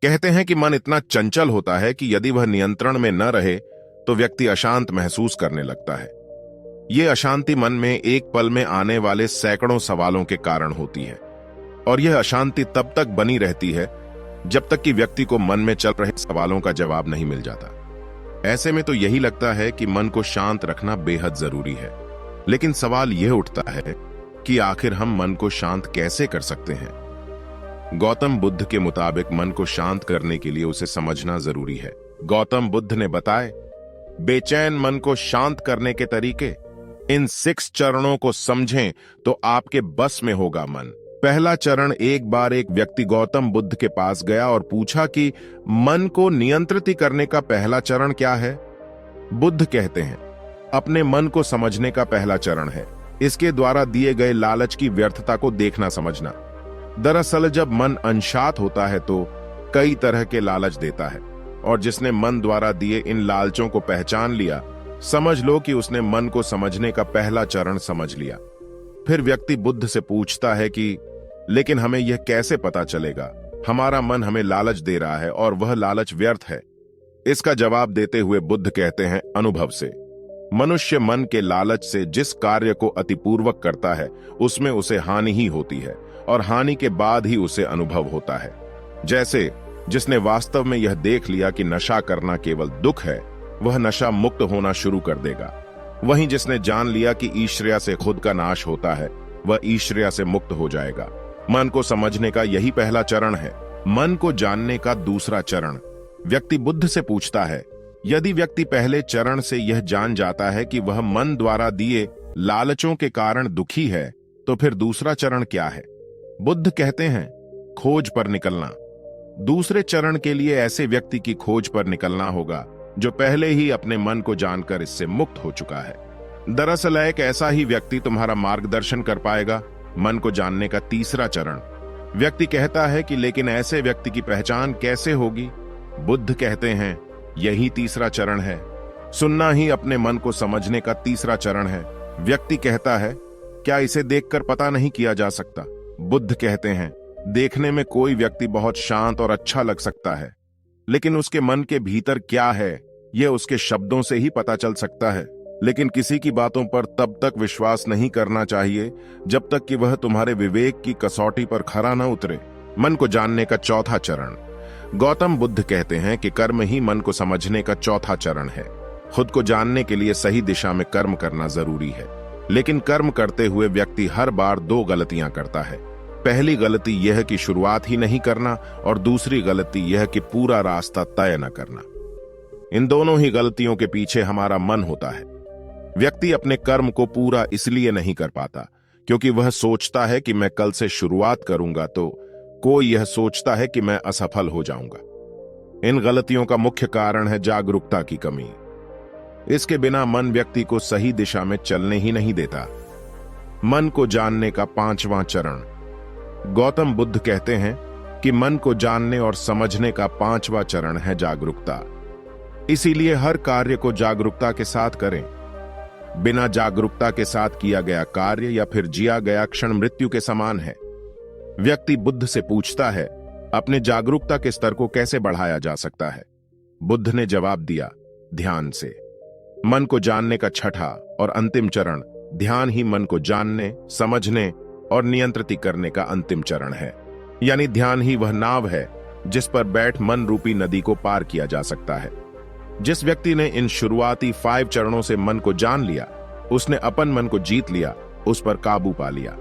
कहते हैं कि मन इतना चंचल होता है कि यदि वह नियंत्रण में न रहे तो व्यक्ति अशांत महसूस करने लगता है। ये अशांति मन में एक पल में आने वाले सैकड़ों सवालों के कारण होती है और यह अशांति तब तक बनी रहती है जब तक कि व्यक्ति को मन में चल रहे सवालों का जवाब नहीं मिल जाता। ऐसे में तो यही लगता है कि मन को शांत रखना बेहद जरूरी है, लेकिन सवाल यह उठता है कि आखिर हम मन को शांत कैसे कर सकते हैं। गौतम बुद्ध के मुताबिक मन को शांत करने के लिए उसे समझना जरूरी है। गौतम बुद्ध ने बताए, बेचैन मन को शांत करने के तरीके, इन 6 चरणों को समझें तो आपके बस में होगा मन। पहला चरण, एक बार एक व्यक्ति गौतम बुद्ध के पास गया और पूछा कि मन को नियंत्रित करने का पहला चरण क्या है। बुद्ध कहते हैं, अपने मन को समझने का पहला चरण है इसके द्वारा दिए गए लालच की व्यर्थता को देखना समझना। दरअसल जब मन अनशांत होता है तो कई तरह के लालच देता है, और जिसने मन द्वारा दिए इन लालचों को पहचान लिया, समझ लो कि उसने मन को समझने का पहला चरण समझ लिया। फिर व्यक्ति बुद्ध से पूछता है कि लेकिन हमें यह कैसे पता चलेगा हमारा मन हमें लालच दे रहा है और वह लालच व्यर्थ है। इसका जवाब देते हुए बुद्ध कहते हैं, अनुभव से। मनुष्य मन के लालच से जिस कार्य को अतिपूर्वक करता है उसमें उसे हानि ही होती है और हानि के बाद ही उसे अनुभव होता है। जैसे जिसने वास्तव में यह देख लिया कि नशा करना केवल दुख है, वह नशा मुक्त होना शुरू कर देगा। वहीं जिसने जान लिया कि ईर्ष्या से खुद का नाश होता है, वह ईर्ष्या से मुक्त हो जाएगा। मन को समझने का यही पहला चरण है। मन को जानने का दूसरा चरण, व्यक्ति बुद्ध से पूछता है, यदि व्यक्ति पहले चरण से यह जान जाता है कि वह मन द्वारा दिए लालचों के कारण दुखी है, तो फिर दूसरा चरण क्या है। बुद्ध कहते हैं, खोज पर निकलना। दूसरे चरण के लिए ऐसे व्यक्ति की खोज पर निकलना होगा जो पहले ही अपने मन को जानकर इससे मुक्त हो चुका है। दरअसल एक ऐसा ही व्यक्ति तुम्हारा मार्गदर्शन कर पाएगा। मन को जानने का तीसरा चरण, व्यक्ति कहता है कि लेकिन ऐसे व्यक्ति की पहचान कैसे होगी। बुद्ध कहते हैं, यही तीसरा चरण है। सुनना ही अपने मन को समझने का तीसरा चरण है। व्यक्ति कहता है, क्या इसे देखकर पता नहीं किया जा सकता। बुद्ध कहते हैं, देखने में कोई व्यक्ति बहुत शांत और अच्छा लग सकता है, लेकिन उसके मन के भीतर क्या है यह उसके शब्दों से ही पता चल सकता है। लेकिन किसी की बातों पर तब तक विश्वास नहीं करना चाहिए जब तक कि वह तुम्हारे विवेक की कसौटी पर खरा न उतरे। मन को जानने का चौथा चरण, गौतम बुद्ध कहते हैं कि कर्म ही मन को समझने का चौथा चरण है। खुद को जानने के लिए सही दिशा में कर्म करना जरूरी है, लेकिन कर्म करते हुए व्यक्ति हर बार 2 गलतियां करता है। पहली गलती यह कि शुरुआत ही नहीं करना, और दूसरी गलती यह कि पूरा रास्ता तय न करना। इन दोनों ही गलतियों के पीछे हमारा मन होता है। व्यक्ति अपने कर्म को पूरा इसलिए नहीं कर पाता क्योंकि वह सोचता है कि मैं कल से शुरुआत करूंगा तो कोई यह सोचता है कि मैं असफल हो जाऊंगा। इन गलतियों का मुख्य कारण है जागरूकता की कमी। इसके बिना मन व्यक्ति को सही दिशा में चलने ही नहीं देता। मन को जानने का 5वां चरण, गौतम बुद्ध कहते हैं कि मन को जानने और समझने का 5वां चरण है जागरूकता। इसीलिए हर कार्य को जागरूकता के साथ करें। बिना जागरूकता के साथ किया गया कार्य या फिर जिया गया क्षण मृत्यु के समान है। व्यक्ति बुद्ध से पूछता है, अपने जागरूकता के स्तर को कैसे बढ़ाया जा सकता है। बुद्ध ने जवाब दिया, ध्यान से। मन को जानने का छठा और अंतिम चरण, ध्यान ही मन को जानने, समझने और नियंत्रित करने का अंतिम चरण है। यानी ध्यान ही वह नाव है जिस पर बैठ मन रूपी नदी को पार किया जा सकता है। जिस व्यक्ति ने इन शुरुआती 5 चरणों से मन को जान लिया, उसने अपन मन को जीत लिया, उस पर काबू पा लिया।